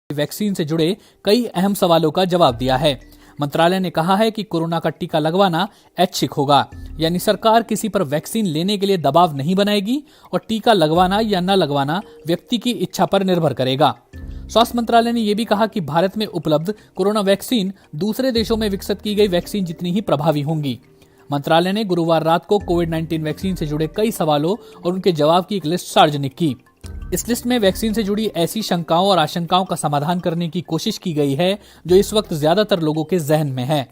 Vaccine से जुड़े कई अहम सवालों का जवाब दिया है। मंत्रालय ने कहा है कि कोरोना का टीका लगवाना ऐच्छिक होगा, यानी सरकार किसी पर वैक्सीन लेने के लिए दबाव नहीं बनाएगी और टीका लगवाना या न लगवाना व्यक्ति की इच्छा पर निर्भर करेगा। स्वास्थ्य मंत्रालय ने यह भी कहा कि भारत में उपलब्ध कोरोना वैक्सीन दूसरे देशों में विकसित की गई वैक्सीन जितनी ही प्रभावी होंगी। मंत्रालय ने गुरुवार रात को कोविड-19 वैक्सीन से जुड़े कई सवालों और उनके जवाब की एक लिस्ट सार्वजनिक की। इस लिस्ट में वैक्सीन से जुड़ी ऐसी शंकाओं और आशंकाओं का समाधान करने की कोशिश की गई है जो इस वक्त ज्यादातर लोगों के जहन में है।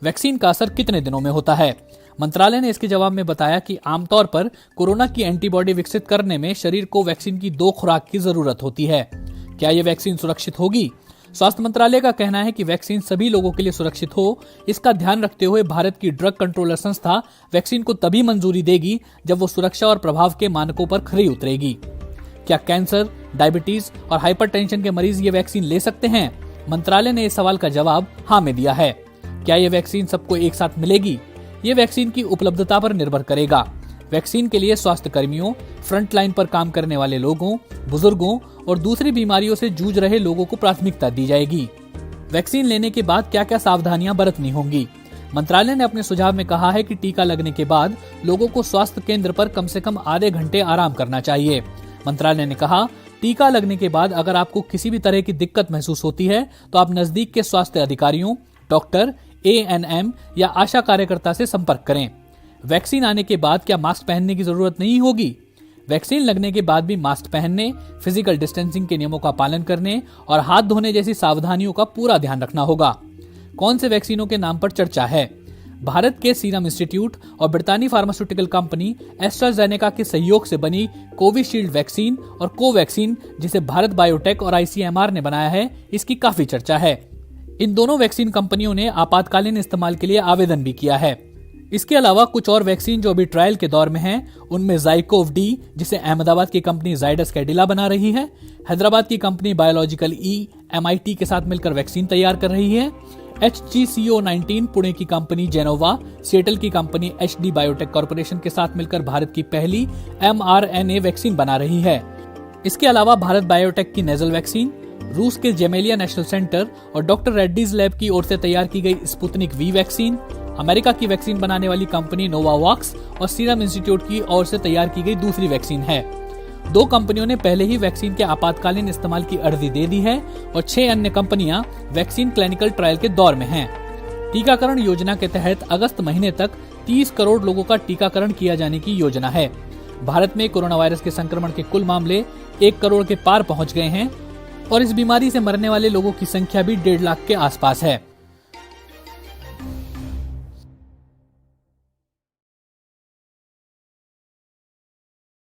वैक्सीन का असर कितने दिनों में होता है? मंत्रालय ने इसके जवाब में बताया कि आमतौर पर कोरोना की एंटीबॉडी विकसित करने में शरीर को वैक्सीन की 2 खुराक की जरूरत होती है। क्या यह वैक्सीन सुरक्षित होगी? स्वास्थ्य मंत्रालय का कहना है कि वैक्सीन सभी लोगों के लिए सुरक्षित हो, इसका ध्यान रखते हुए भारत की ड्रग कंट्रोलर संस्था वैक्सीन को तभी मंजूरी देगी जब वो सुरक्षा और प्रभाव के मानकों पर खरी उतरेगी। क्या कैंसर, डायबिटीज और हाइपरटेंशन के मरीज ये वैक्सीन ले सकते हैं? मंत्रालय ने इस सवाल का जवाब हाँ में दिया है। क्या ये वैक्सीन सबको एक साथ मिलेगी? ये वैक्सीन की उपलब्धता पर निर्भर करेगा। वैक्सीन के लिए स्वास्थ्य कर्मियों, फ्रंट लाइन पर काम करने वाले लोगों, बुजुर्गों और दूसरी बीमारियों से जूझ रहे लोगों को प्राथमिकता दी जाएगी। वैक्सीन लेने के बाद क्या क्या सावधानियां बरतनी होंगी? मंत्रालय ने अपने सुझाव में कहा है कि टीका लगने के बाद लोगों को स्वास्थ्य केंद्र पर कम से कम आधे घंटे आराम करना चाहिए। मंत्रालय ने कहा, टीका लगने के बाद अगर आपको किसी भी तरह की दिक्कत महसूस होती है तो आप नजदीक के स्वास्थ्य अधिकारियों, डॉक्टर, ANM या आशा कार्यकर्ता से संपर्क करें। वैक्सीन आने के बाद क्या मास्क पहनने की जरूरत नहीं होगी? वैक्सीन लगने के बाद भी मास्क पहनने, फिजिकल डिस्टेंसिंग के नियमों का पालन करने और हाथ धोने जैसी सावधानियों का पूरा ध्यान रखना होगा। कौन से वैक्सीनों के नाम पर चर्चा है? भारत के सीरम इंस्टीट्यूट और ब्रिटानी फार्मास्यूटिकल कंपनी एस्ट्राजेनेका के सहयोग से बनी कोविशील्ड वैक्सीन और कोवैक्सीन, जिसे भारत बायोटेक और ICMR ने बनाया है, इसकी काफी चर्चा है। इन दोनों वैक्सीन कंपनियों ने आपातकालीन इस्तेमाल के लिए आवेदन भी किया है। इसके अलावा कुछ और वैक्सीन जो अभी ट्रायल के दौर में हैं, उनमें ज़ाइकोव-डी, जिसे अहमदाबाद की कंपनी जाइडस कैडिला बना रही है, हैदराबाद की कंपनी बायोलॉजिकल MIT के साथ मिलकर वैक्सीन तैयार कर रही है, HGCO19 पुणे की कंपनी जेनोवा, सिएटल की कंपनी HD बायोटेक कॉर्पोरेशन के साथ मिलकर भारत की पहली mRNA वैक्सीन बना रही है। इसके अलावा भारत बायोटेक की नेजल वैक्सीन, रूस के जेमेलिया नेशनल सेंटर और डॉक्टर रेड्डीज लैब की ओर से तैयार की गई स्पुतनिक V वैक्सीन, अमेरिका की वैक्सीन बनाने वाली कंपनी नोवावॉक्स और सीरम इंस्टीट्यूट की ओर से तैयार की गई दूसरी वैक्सीन है। 2 कंपनियों ने पहले ही वैक्सीन के आपातकालीन इस्तेमाल की अर्जी दे दी है और 6 अन्य कंपनियां वैक्सीन क्लिनिकल ट्रायल के दौर में हैं। टीकाकरण योजना के तहत अगस्त महीने तक 30 करोड़ लोगों का टीकाकरण किया जाने की योजना है। भारत में कोरोना वायरस के संक्रमण के कुल मामले 1 करोड़ के पार पहुंच गए हैं और इस बीमारी से मरने वाले लोगों की संख्या भी 1.5 लाख के आसपास है।